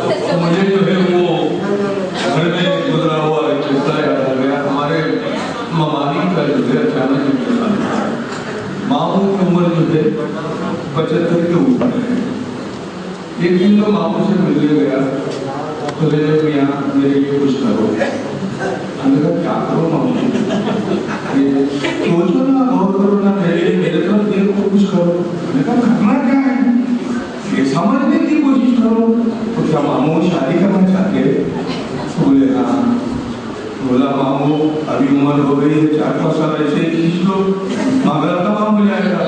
मुझे जो है वो घर में गुजरा हुआ एक किस्सा याद आ गया। हमारे ममानी का जो है अचानक इंतकाल, मामू की उम्र जो है 75 के ऊपर है। एक दिन तो मामू से मिलने गया, तो मियाँ मेरे लिए कुछ करो। मैंने कहा क्या करो मामू, ये सोचो ना, गौर करो ना, मेरे तरफ देखो, कुछ करो। मैंने कहा करना क्या है, ये समझने की कोशिश करो। तो क्या मामू शादी करना चाहते? बोले हाँ। बोला मामू अभी उम्र हो गई है, 4-5 साल ऐसे ही खींच लो, मगर तमाम हो जाएगा।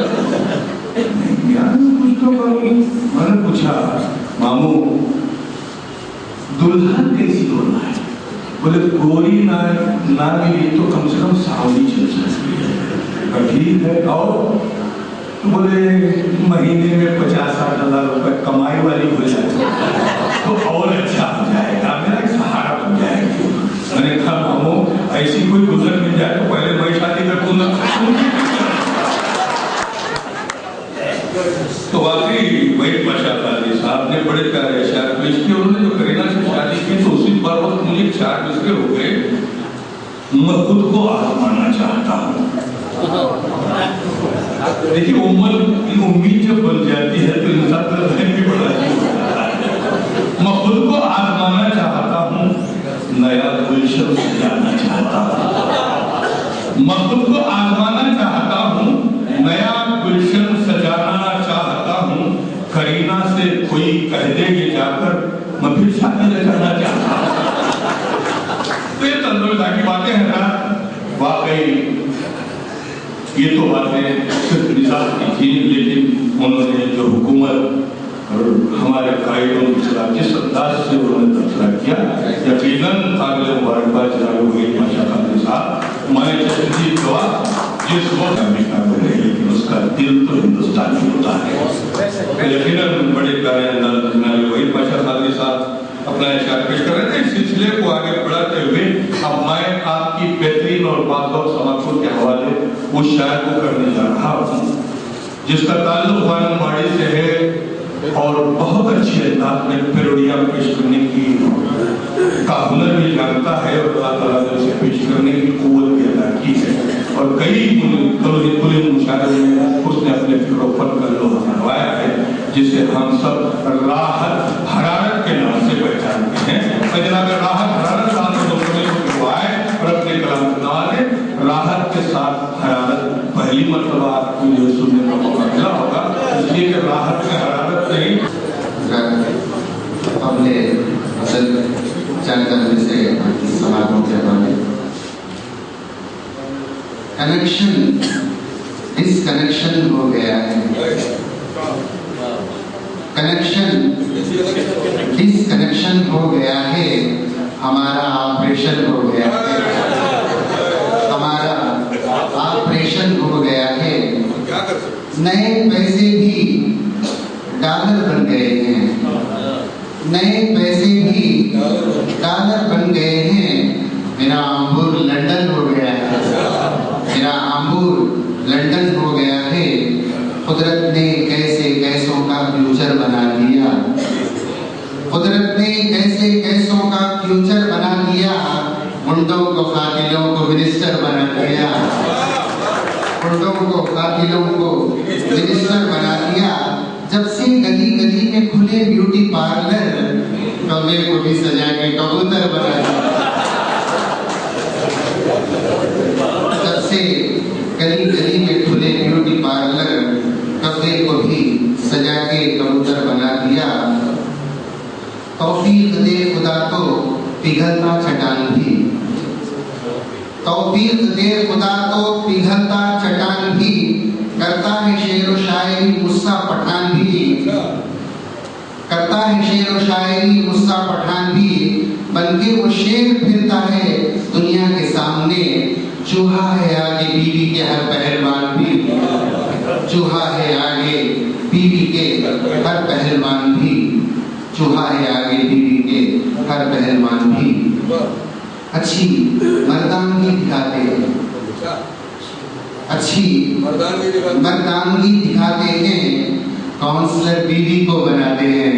कुछ तो करो। मैंने पूछा मामू दुल्हन कैसी होना है? बोले गोरी ना मिली तो कम से कम सावली चल सकती है। ठीक है, और बोले महीने में 50-60 हजार रुपए कमाई वाली हो जाए तो और अच्छा हो जाएगा, मेरा एक सहारा बन जाएगा। मैंने कहा मामू ऐसी कोई गुजर मिल जाए तो पहले मैं शादी कर दूंगा। तो वाकई वही पाशा साहब ने बड़े प्यारे अशार पेश किए। उन्होंने जो करीना से शादी की तो उसी बार वक्त मुझे 4 मिसरे हो गए। मैं खुद को आजमाना चाहता हूँ। देखिए उम्र की उम्मीद जब बन जाती है तो इंसान का ज़हन भी बड़ा ही होता है। मैं खुद को आजमाना चाहता हूँ, नया गुलशन सजाना चाहता हूँ। मैं खुद को आजमाना चाहता हूँ, नया गुलशन सजाना चाहता हूँ। करीना से कोई कह दे ये जाकर मैं फिर शादी रचाना चाहता हूँ। तो ये तंदुरुस्ती की बातें हैं ना, वाकई ये तो बातें सिर्फ निजात की थी, लेकिन उन्होंने जो हुकूमत और हमारे कायदों के खिलाफ जिस अंदाज से उन्होंने तबसरा किया, यकीनन काबिल मुबारकबाद जनाब वहीद पाशा खान साहब। मैं जल्दी दुआ जिस वक्त अमेरिका में रहे, लेकिन उसका दिल तो हिंदुस्तानी होता है। यकीनन बड़े प्यारे अंदाज जनाब वहीद पाशा खान साहब अपना इशारा पेश कर रहे थे। इस सिलसिले को आगे बढ़ाते हुए अब मैं आपकी बेहतरीन और बातों समाकुल के हवाले उस शायर को करने जा रहा हूँ जिसका ताल्लुक वानवाड़ी से है और बहुत अच्छे अंदाज में पेरोडिया पेश करने की का हुनर भी जानता है और अल्लाह ताला ने उसे पेश करने की कुव्वत भी अदा की है। और कई बुलंद मुशायरे में उसने अपने फिक्र फन का लोहा मनवाया है, जिसे हम सब राहत हरारत के नाम से पहचानते हैं। जनाब राहत हरारत साहब ने और अपने कलाम नवाजे राहत के साथ हरारत पहली मरतबा आपको जो सुनने का मौका मिला होगा, इसलिए कि राहत में हरारत नहीं। हमने असल जानकारी से समारोह के बारे कनेक्शन डिसकनेक्शन हो गया है, कनेक्शन डिसकनेक्शन हो गया है, हमारा ऑपरेशन हो गया है, हमारा ऑपरेशन हो गया है। नए पैसे भी डॉलर बन गए हैं, नए पैसे भी डॉलर बन गए हैं। मेरा आंबूर लंदन हो गया है, मेरा आंबूर लंदन हो गया है। कुदरत ने कैसे कैसों का फ्यूचर बना दिया, कुदरत ने कैसे कैसों का फ्यूचर बना दिया। गुंडों को कातिलों को मिनिस्टर बना दिया, गुंडों को कातिलों को मिनिस्टर बना दिया। जब से गली गली में खुले ब्यूटी पार्लर, कौवे को भी सजा के कबूतर बना दिया। जब से गली गली में खुले ब्यूटी पार्लर, कौवे को भी सजा के कबूतर बना दिया। तौफीक दे खुदा को पिघलता चट्टान भी, तौफीक दे खुदा को पिघलता चट्टान भी। करता है शेर व शायरी मुस्सा पठान भी, करता है शेर व शायरी मुस्सा पठान भी। बल्कि वो शेर फिरता है दुनिया के सामने। चूहा है आगे बीवी के हर पहलवान भी, चूहा है आगे बीवी के हर पहलवान भी, चूहा है आगे बीवी के हर पहलवान भी। अच्छी मर्दानगी दिखाते हैं, अच्छी मर्दानगी दिखाते हैं। काउंसलर बीवी को बनाते हैं,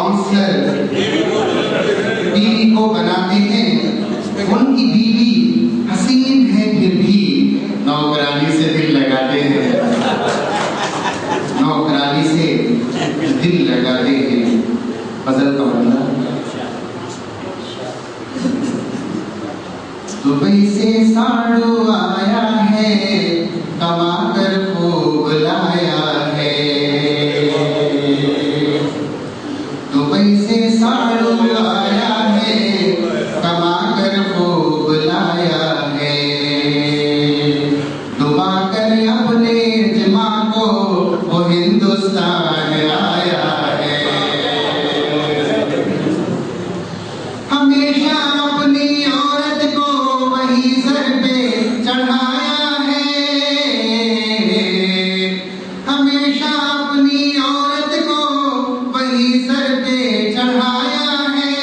काउंसलर बीवी को बनाते हैं, उनकी बीवी हसीन है फिर भी नौकरानी से दिल लगाते हैं, नौकरानी से दिल लगाते हैं। गजल का बंदा दुबई से साड़ू आया है, कमा कर खूब लाया है। दुबई से साड़ू आया है, कमा कर खूब लाया है। दुबा कर अपने जमा को वो हिंदुस्तान आया है। हमेशा अपनी औरत को वही सर पे चढ़ाया है। हमेशा अपनी औरत को वही सर पे चढ़ाया है।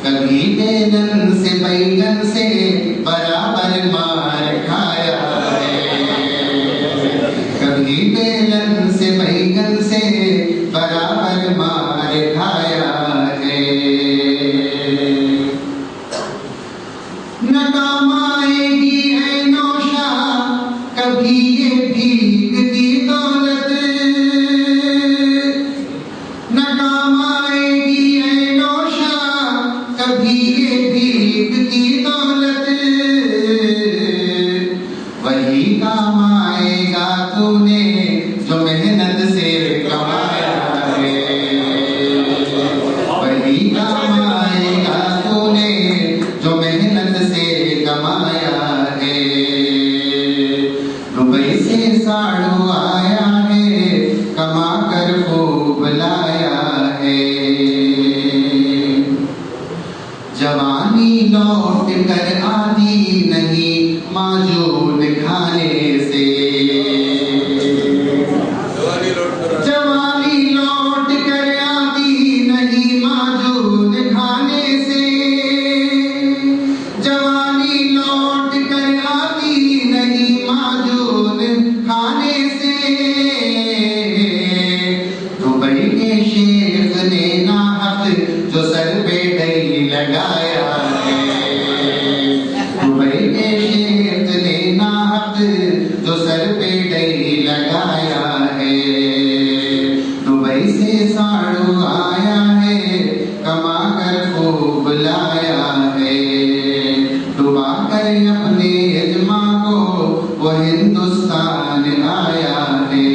कभी बेलन से बैगन से बराबर मार खाया है। कभी बेलन से बैगन से बराबर मार खाया है। न काम आएगी है नौशा कभी ये भीगती दौलत। न काम आएगी है नौशा कभी ये भीगती दौलत। वही काम आएगा तूने जो मेहनत से कमाया है। वही काम आएगा तूने जो मेहनत से कमाया है। दुबई से साड़ू आया है, कमा कर खूब लाया है। जवानी लौट कर आती नहीं माजून खाने से। जवानी लौट कर आती नहीं माजून खाने से। जवानी लौट कर आती नहीं माजून खाने से। दुबई के शेख ने नाहक जो सर पे डई लगाया है। दुबई के शेख ने नाहक जो सर पे डई लगाया है। दुबई से साड़ू आया है, कमा कर खूब लाया है। डुबा कर अपने यजमा को वो हिंदुस्तान आया है।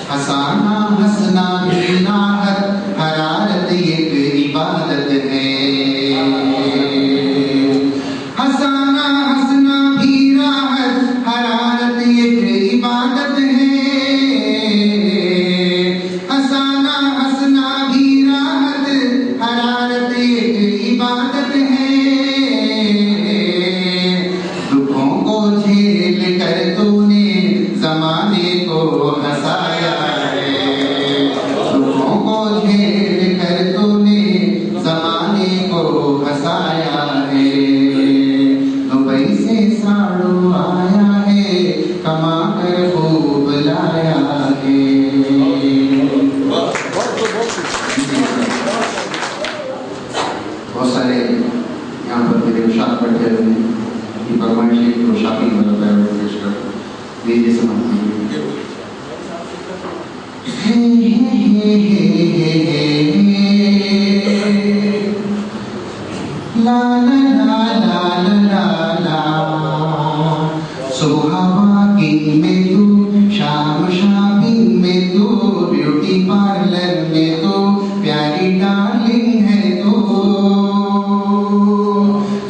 हसाना हंसना भी राहत हरारत एक इबादत है। हसाना हंसना भी राहत हरारत एक इबादत है। हसाना हंसना भी राहत हरारत एक इबादत है। दुखों को झेल कर तूने जमाने को हंसाया है। दुखों को झेल कर तूने जमाने को हंसाया है। दुबई से साड़ू आया है, कमा कर खूब लाया है। बहुत सारे यहाँ पर मेरे साथ बैठे हुए हैं, परमाणु को शादी में पेश कर दीजिए समझ ला ला ला ला ला। सुबह वॉकिंग में तू, शाम शॉपिंग में तू, ब्यूटी पार्लर में तू प्यारी डार्लिंग है तू।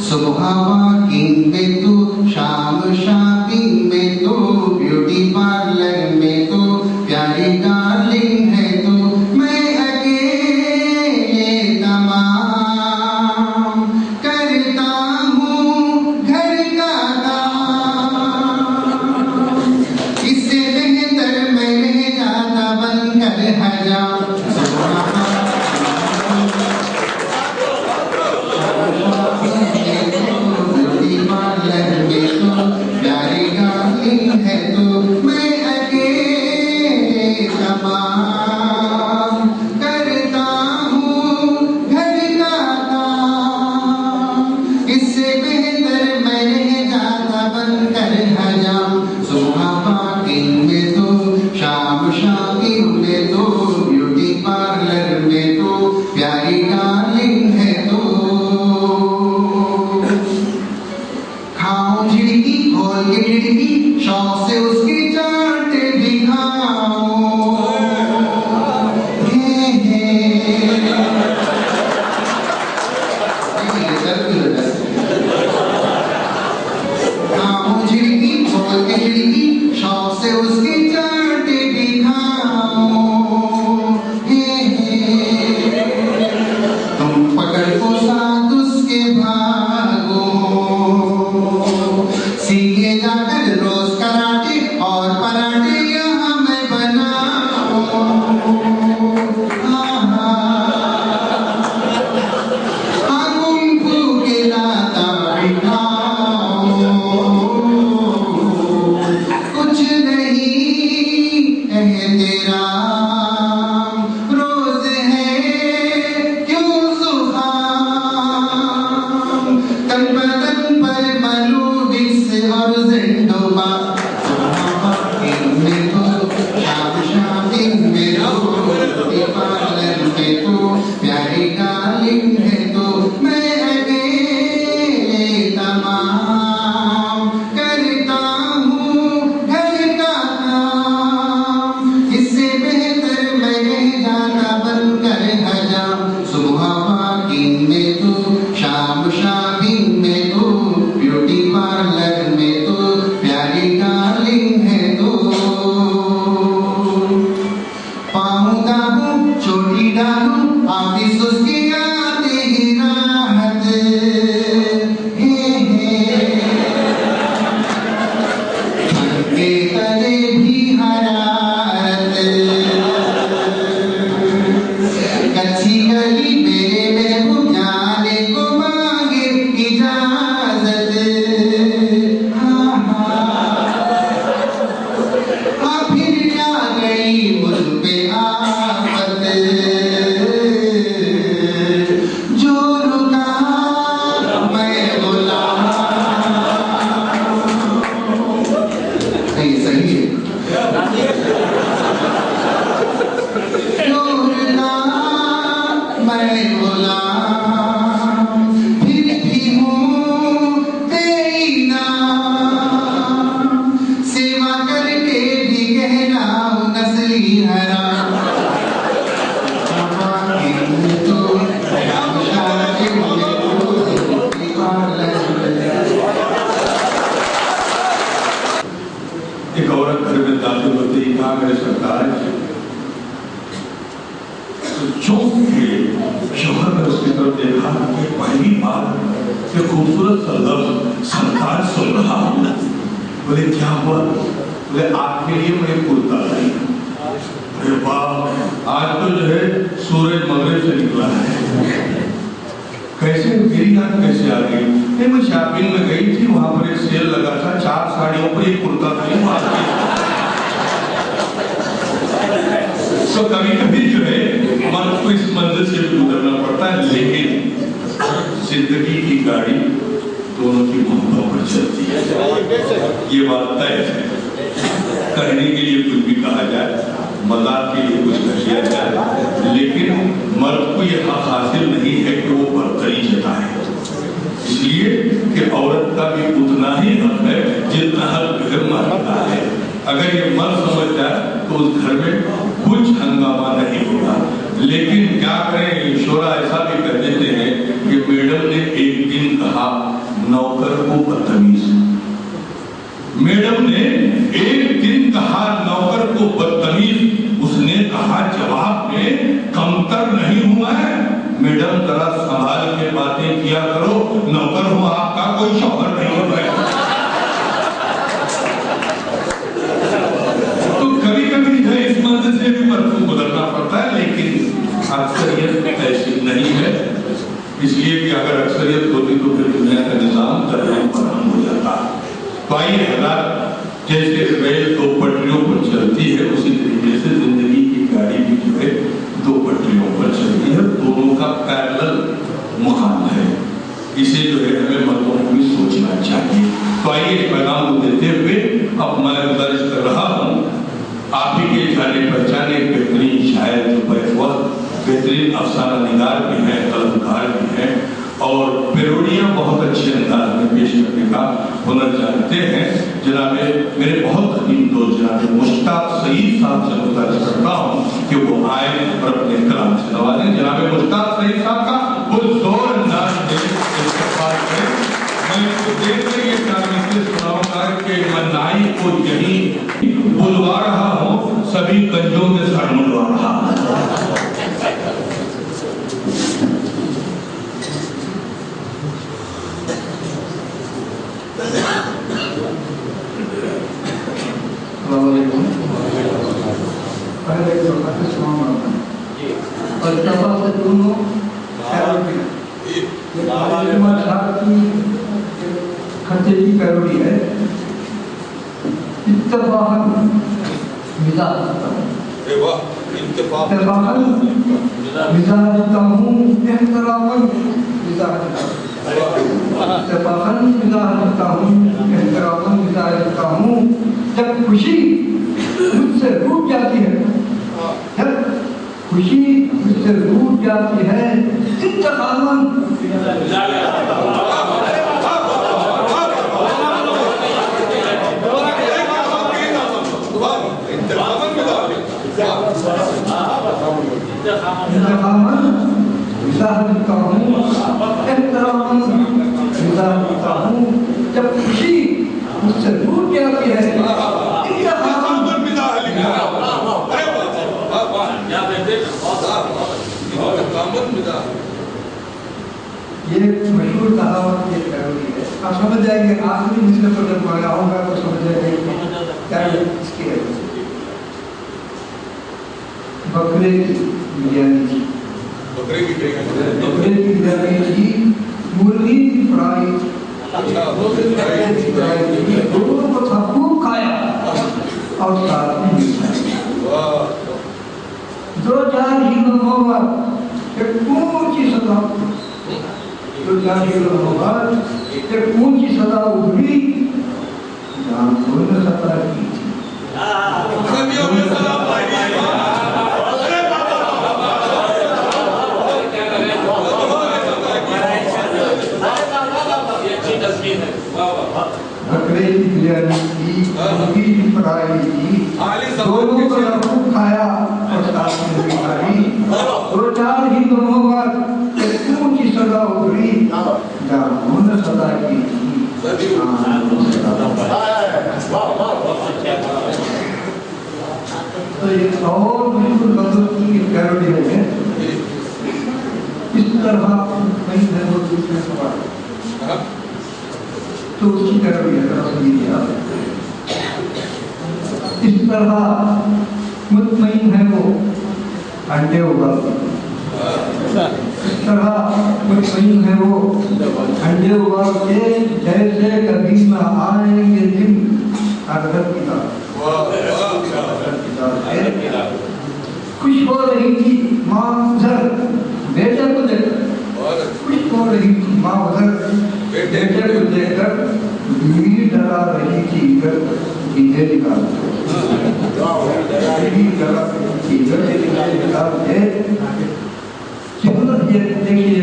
सुबह वॉकिंग में तू, शाम शॉपिंग में तू, ब्यूटी पार्लर में तू प्यारी डार्लिंग है तू। मैं अकेले तमाम करता हूँ घर का काम। इससे बेहतर मैं रह जाता बनकर हजाम। ब्यूटी पार्लर में तू बनकर हजाम, सुबह वॉकिंग में तो, शाम शॉपिंग में तो, ब्यूटी पार्लर में तो, प्यारी डार्लिंग है तो। खाऊं झिड़की खोल के खिड़की, शौक से उसकी चाट दिखाऊं। खाऊं झिड़की खोल के खिड़की, शौक से उसकी चाट दिखाऊं। तुम पकड़ को साथ उसके भागो, सीखे जाकर रोज कराटे और पराठे यहाँ मैं बनाऊं। कुंफू के लाता बिठाऊं। कुछ नहीं तेरा रोज है क्यों सुहाम, तन बदन पर मलू विक्स और ज़ेंडोबा, में तो, शाम शॉपिंग में तो, ब्यूटी पार्लर में तो, प्यारी डार्लिंग है तो। मैं अकेले तमाम करता हूँ घर का काम, इससे बेहतर मैं रह जाता बनकर हजाम, सुबह वॉकिंग में तो, शाम शॉपिंग में तो, ब्यूटी पार्लर में तो, प्यारी डार्लिंग है तो। पाऊँ दाबूं चोटी डालूं, ऑफिस उसकी आते ही राहत। के तले भी हरारत, कच्ची गली मेरे महबूब जाने को मांगे इजाजत। फिर आ गई मुझ पे आफत, जो रुका मैं बोला। सही सही है। जो रुका मैं बोला, फिर भी हूँ देना, सेवा करके भी कहना हूँ नस्ली हराम। तो शाम शॉपिंग में तो, ब्यूटी पार्लर में। एक औरत घर में दाखिल होते ही कहा, मेरे सरकार, तो चौंक के शौहर ने उसकी तरफ देखा कि पहली बार ये खूबसूरत सा लफ्ज सरकार सुन रहा हूँ। बोले क्या हुआ? बोले आपके लिए मैं कुर्ता लाई। अरे वाह, आज तो जो है सूरज मगरिब से निकला है। कैसे मेरी याद कैसे आ गई? नहीं, मैं शॉपिंग में गई थी, वहां पर एक सेल लगा था, 4 साड़ियों पर एक कुर्ता था। तो कभी कभी जो है मन को इस मंजिल से भी गुजरना पड़ता है, लेकिन जिंदगी की गाड़ी दोनों की मोहब्बत पर चलती है, ये बात तय है। कहने के लिए कुछ भी कहा जाए, मजाक के लिए कुछ कह दिया जाए, लेकिन मर्द को यह हक हासिल नहीं है कि वो बर्तरी जताए, इसलिए कि औरत का भी उतना ही हक है जितना हक घर मारता है। अगर ये मर्द समझ जाए तो उस घर में कुछ हंगामा नहीं होगा। लेकिन क्या करें, शोरा ऐसा भी कह देते हैं कि मैडम ने एक दिन कहा नौकर को बदतमीज। मैडम ने एक दिन कहा नौकर को बदतमीज, उसने कहा जवाब में कमतर नहीं हुआ है। मैडम जरा संभाल के बातें किया करो, नौकर हूं आपका, कोई शौहर नहीं हो। तो कभी कभी है इस मंजिल से भी मर्द को गुजरना पड़ता है, लेकिन अक्सरियत ऐसी नहीं है। इसलिए कि अगर अक्सरियत होती तो फिर दुनिया का निजाम तरह बराम हो जाता। तो आइए हालात जैसे रेल 2 पटरियों पर चलती है, उसी तरीके से जिंदगी की गाड़ी भी जो है 2 पटरियों पर चलती है, दोनों का पैरेलल मुकाम है। इसे जो है हमें मर्दों को भी सोचना चाहिए। तो आइए देते हुए अब मैं दर्ज कर रहा हूँ। आप ही के जाने पहचाने बेहतरीन शायर जो बेहतरीन अफसाना निगार भी हैं, कलमकार भी हैं और पेरोडियाँ बहुत अच्छे अंदाज में पेश करने का हुनर जानते हैं। जनाबे मेरे बहुत करीम दोस्त जनाबे मुश्ताक सईद साहब से गुजारिश करता हूँ कि वो आए और अपने कलाम से नवाजें। जनाबे मुश्ताक सईद साहब का पुरजोर अंदाज में इस्तकबाल करें। मैं इसको देख कर ये तारीफ सुनाऊंगा कि मनाई को यही बुलवा रहा हूँ, सभी कंजों के सर मुलवा रहा हूँ। खर्चे की पैरोडी है। इत्तफाकन मिजाज देता हूँ, इत्तफाकन मिजाज देता हूँ, एहतरामन मिजाज देता हूँ, इत्तफाकन मिजाज देता हूँ, एहतरामन मिजाज देता हूँ। जब खुशी मुझसे रूठ जाती है, जब खुशी मुझसे रूठ जाती है, इंतकामन जब खुशी मुझसे दूर जाती है, ये मशहूर कहावत ये पैरोडी है। आप समझ जाएंगे, आखिरी मिसरे पर जब मैं आऊंगा तो समझ जाएंगे क्या इसकी है। बकरे की बिरयानी थी, बकरे की बिरयानी थी, मुर्गी की फ्राई, दोनों को था खूब खाया और साथ में मिठाई। 2-4 हिंदुओं पर एक ऊंची सदा, 2-4 हिंदुओं पर एक ऊंची सदा उभरी, जहाँ कोई सता की थी। बकरे की बिरयानी थी, मुर्गी की फ्राई थी, दोनों को खूब खाया और साथ में मिठाई। 2-4 हिंदुओं पर एक ऊंची सदा उभरी, जहाँ उन्होंने सदा की थी। तो ये और बिल्कुल गजल की पैरोडी है। इस तरह नहीं है वो दूसरे सवाल तो उसकी पैरोडी है। इस तरह मुतमईन है वो अंडे उबालती, इस तरह मुतमईन है वो अंडे उबाल के, जैसे कभी न आएंगे दिन अरहर की दाल। खुश हो रही थी माँ उधर बेटे को देखकर, खुश हो रही थी माँ उधर बेटे को देखकर, बीवी डरा रही थी इधर चीजें निकाल देखिए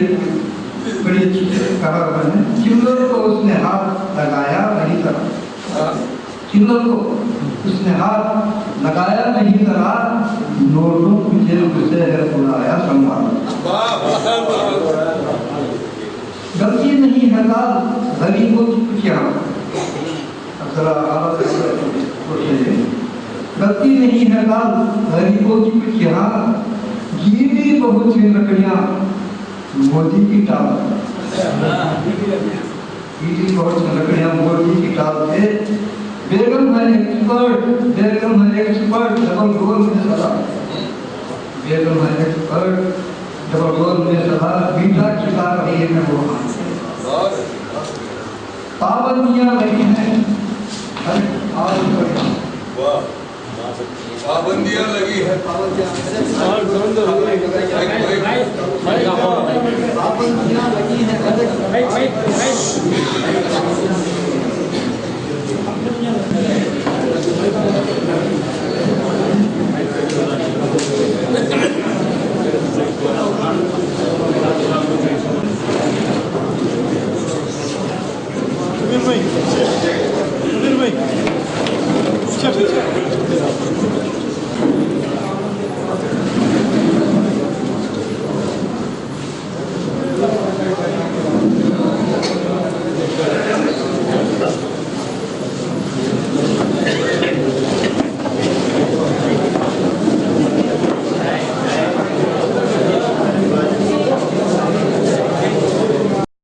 बड़ी अच्छी कहावत है। चिल्लर को उसने हाथ लगाया नहीं करा, चिल्लर को उसने हाथ लगाया नहीं करा, नोटों की जेब से है बुलाया संभाल। गलती नहीं है लाल गरीबों की कुछ यहाँ, गलती नहीं है लाल गरीबों की कुछ यहाँ, गीली बहुत सी लकड़ियाँ मोदी की टाल, गीली बहुत सी लकड़ियाँ मोदी की टाल पे। बेगम है एक्सपर्ट, बेगम है एक्सपर्ट, डबल गोल में सदा, बेगम है एक्सपर्ट, डबल गोल में सदा, मीठा खिला रही है वो। पाबंदियाँ लगी हैं, पाबंदियाँ लगी है, पाबंदियाँ लगी हैं। भाई